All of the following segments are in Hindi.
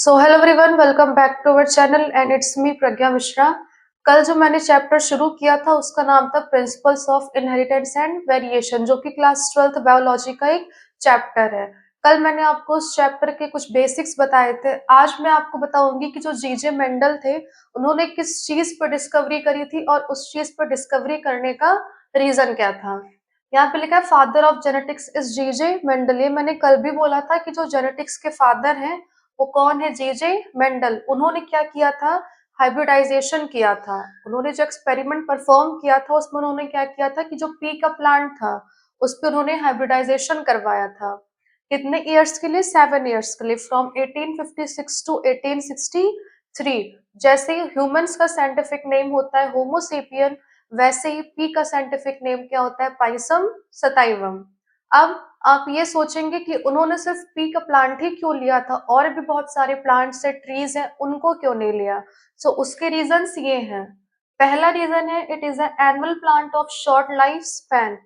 So hello everyone, welcome back to our channel and it's me Pragya Mishra. कल जो मैंने चैप्टर शुरू किया था उसका नाम था principles of inheritance and variation, जो कि क्लास 12th बायोलॉजी का एक चैप्टर है। कल मैंने आपको उस चैप्टर के कुछ बेसिक्स बताए थे। आज मैं आपको बताऊंगी कि जो जीजे मेंडल थे उन्होंने किस चीज पर डिस्कवरी करी थी और उस चीज पर डिस्कवरी करने का रीजन क्या था। यहाँ पे लिखा है father of genetics is GJ Mendel. ये मैंने कल भी बोला था कि जो जेनेटिक्स के फादर हैं वो कौन है, जेजे मेंडल। उन्होंने क्या किया था, हाइब्रिडाइजेशन किया था। उन्होंने जो एक्सपेरिमेंट परफॉर्म किया था उसमें उन्होंने क्या किया था कि जो पी का प्लांट था उस पर उन्होंने हाइब्रिडाइजेशन करवाया था। कितने ईयर्स के लिए, 7 ईयर्स के लिए, फ्रॉम 1856 टू 1863। जैसे ही ह्यूमंस का साइंटिफिक नेम होता है होमोसेपियन, वैसे ही पी का साइंटिफिक नेम क्या होता है, पाइसम सताइवम। अब आप ये सोचेंगे कि उन्होंने सिर्फ पी का प्लांट ही क्यों लिया था, और भी बहुत सारे प्लांट्स है, ट्रीज हैं, उनको क्यों नहीं लिया। उसके रीजंस ये हैं। पहला रीजन है, it is an annual plant of short life span.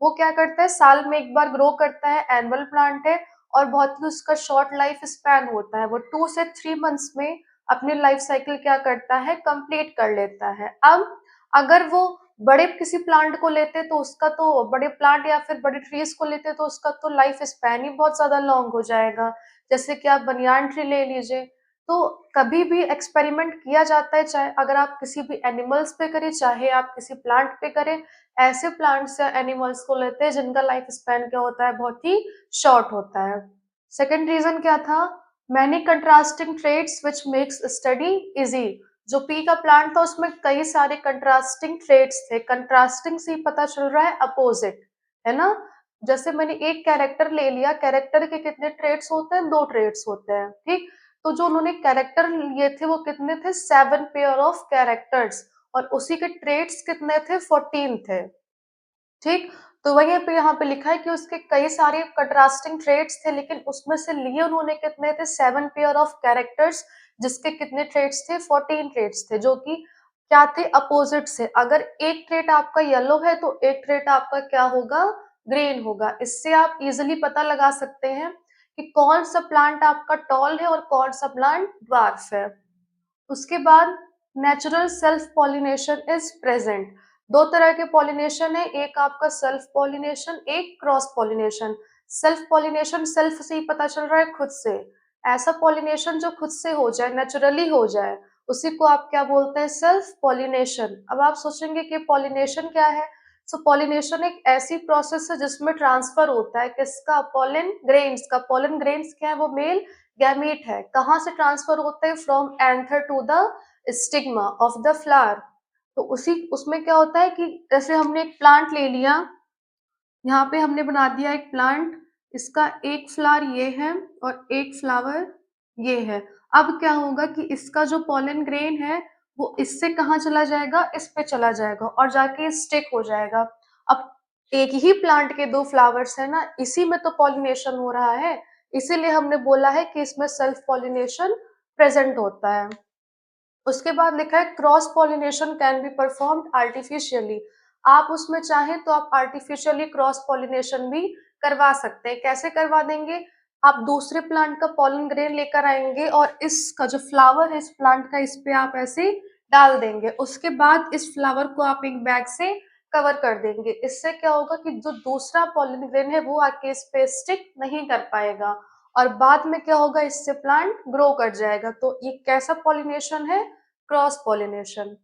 वो क्या करता है, साल में एक बार ग्रो करता है, एनुअल प्लांट है और बहुत ही उसका शॉर्ट लाइफ स्पैन होता है। वो 2 से 3 मंथ्स में अपनी लाइफ साइकिल क्या करता है, कंप्लीट कर लेता है। अब अगर वो बड़े किसी प्लांट को लेते तो उसका तो, बड़े प्लांट या फिर बड़े ट्रीज को लेते तो उसका तो लाइफ स्पैन ही बहुत ज्यादा लॉन्ग हो जाएगा। जैसे कि आप बनियान ट्री ले लीजिए। तो कभी भी एक्सपेरिमेंट किया जाता है, चाहे अगर आप किसी भी एनिमल्स पे करें चाहे आप किसी प्लांट पे करें, ऐसे प्लांट्स या एनिमल्स को लेते हैं जिनका लाइफ स्पैन क्या होता है, बहुत ही शॉर्ट होता है। सेकेंड रीजन क्या था, many contrasting traits which makes study easy. जो पी का प्लांट था उसमें कई सारे कंट्रास्टिंग ट्रेड्स थे। कंट्रास्टिंग से ही पता चल रहा है अपोजिट, है ना। जैसे मैंने एक कैरेक्टर ले लिया, कैरेक्टर के कितने ट्रेड्स होते हैं, 2 ट्रेड्स होते हैं, ठीक। तो जो उन्होंने कैरेक्टर लिए थे वो कितने थे, 7 पेयर ऑफ कैरेक्टर्स, और उसी के ट्रेड्स कितने थे, 14 थे, ठीक। तो वहीं पे यहाँ पे लिखा है कि उसके कई सारे कंट्रास्टिंग ट्रेड्स थे, लेकिन उसमें से लिए उन्होंने कितने थे, 7 पेयर ऑफ कैरेक्टर्स, जिसके कितने ट्रेड्स थे, 14 ट्रेड्स थे, जो कि क्या थे, अपोजिट से। अगर एक ट्रेड आपका येलो है तो एक ट्रेड आपका क्या होगा, ग्रीन होगा। इससे आप इजिली पता लगा सकते हैं कि कौन सा प्लांट आपका टॉल है और कौन सा प्लांट ड्वार्फ है। उसके बाद natural self pollination is present. 2 तरह के पॉलिनेशन है, एक आपका सेल्फ पॉलिनेशन, एक cross pollination. Self pollination self से ही पता चल रहा है, खुद से। ऐसा पॉलिनेशन जो खुद से हो जाए, नेचुरली हो जाए, उसी को आप क्या बोलते हैं, सेल्फ पॉलिनेशन। अब आप सोचेंगे कि पॉलिनेशन क्या है। पॉलिनेशन एक ऐसी प्रोसेस है जिसमें ट्रांसफर होता है किसका, पोलन ग्रेन्स का। पोलन ग्रेन्स क्या है, वो मेल गैमीट है। कहाँ से ट्रांसफर होते हैं, from anther to the stigma of the flower. तो उसी उसमें क्या होता है कि जैसे हमने एक प्लांट ले लिया, यहाँ पे हमने बना दिया एक प्लांट, इसका एक फ्लावर ये है और एक फ्लावर ये है। अब क्या होगा कि इसका जो पोलन ग्रेन है वो इससे कहाँ चला जाएगा, इस पे चला जाएगा और जाके स्टिक हो जाएगा। अब एक ही प्लांट के 2 फ्लावर्स है ना, इसी में तो पॉलिनेशन हो रहा है, इसीलिए हमने बोला है कि इसमें सेल्फ पॉलिनेशन प्रेजेंट होता है। उसके बाद लिखा है cross pollination can be performed artificially. आप उसमें चाहें तो आप आर्टिफिशियली क्रॉस पॉलिनेशन भी करवा सकते हैं। कैसे करवा देंगे, आप दूसरे प्लांट का पॉलन ग्रेन लेकर आएंगे और इसका जो फ्लावर है इस प्लांट का, इस पे आप ऐसे डाल देंगे। उसके बाद इस फ्लावर को आप एक बैग से कवर कर देंगे। इससे क्या होगा कि जो दूसरा पॉलन ग्रेन है वो आके इस पे स्टिक नहीं कर पाएगा और बाद में क्या होगा, इससे प्लांट ग्रो कर जाएगा। तो ये कैसा पॉलिनेशन है, क्रॉस पॉलिनेशन।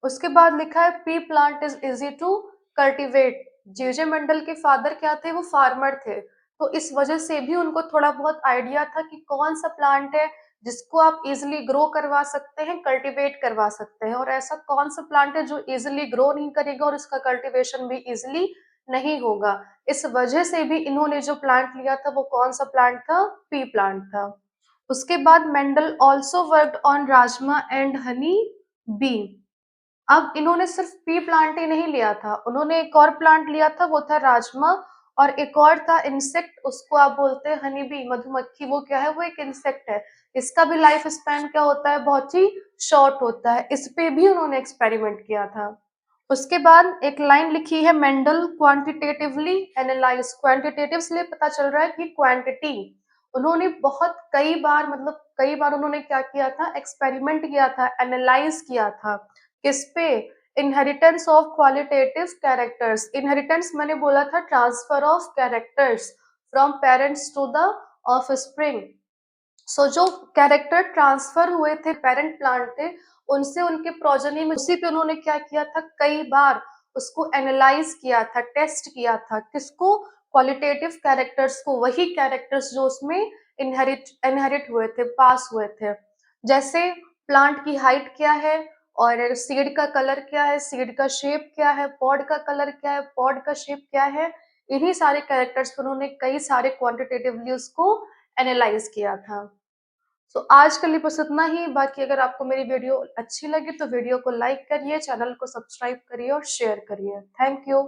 उसके बाद लिखा है pea plant is easy to cultivate. JJ Mendel के फादर क्या थे, वो फार्मर थे। तो इस वजह से भी उनको थोड़ा बहुत आइडिया था कि कौन सा प्लांट है जिसको आप इजिली ग्रो करवा सकते हैं, कल्टीवेट करवा सकते हैं, और ऐसा कौन सा प्लांट है जो इजिली ग्रो नहीं करेगा और इसका कल्टीवेशन भी इजिली नहीं होगा। इस वजह से भी इन्होंने जो प्लांट लिया था वो कौन सा प्लांट था, पी प्लांट था। उसके बाद Mendel also worked on rajma and honey bee. अब इन्होंने सिर्फ पी प्लांट ही नहीं लिया था, उन्होंने एक और प्लांट लिया था, वो था राजमा। और एक और था इंसेक्ट, उसको आप बोलते हैं हनी बी, मधुमक्खी। वो क्या है, वो एक इंसेक्ट है। इसका भी लाइफ स्पैन क्या होता है, बहुत ही शॉर्ट होता है। इस पे भी उन्होंने एक्सपेरिमेंट किया था। उसके बाद एक लाइन लिखी है, मेंडल क्वांटिटेटिवली एनालाइज। क्वांटिटेटिव से पता चल रहा है कि क्वांटिटी। उन्होंने बहुत कई बार उन्होंने क्या किया था, एक्सपेरिमेंट किया था, एनालाइज किया था। किस पे? Inheritance of qualitative characters. Inheritance मैंने बोला था transfer of characters from parents to the offspring. So जो कैरेक्टर ट्रांसफर हुए थे पेरेंट प्लांट थे उनसे उनके प्रोजनी में, उसी पे उन्होंने क्या किया था, कई बार उसको एनालाइज किया था, टेस्ट किया था। किसको? क्वालिटेटिव कैरेक्टर्स को, वही कैरेक्टर्स जो उसमें इनहेरिट हुए थे, पास हुए थे। जैसे प्लांट की हाइट क्या है, और सीड का कलर क्या है, सीड का शेप क्या है, पॉड का कलर क्या है, पॉड का शेप क्या है। इन्हीं सारे कैरेक्टर्स पर उन्होंने कई सारे क्वांटिटेटिवली उसको एनालाइज किया था। सो आज के लिए बस इतना ही। बाकी अगर आपको मेरी वीडियो अच्छी लगी तो वीडियो को लाइक करिए, चैनल को सब्सक्राइब करिए और शेयर करिए। Thank you.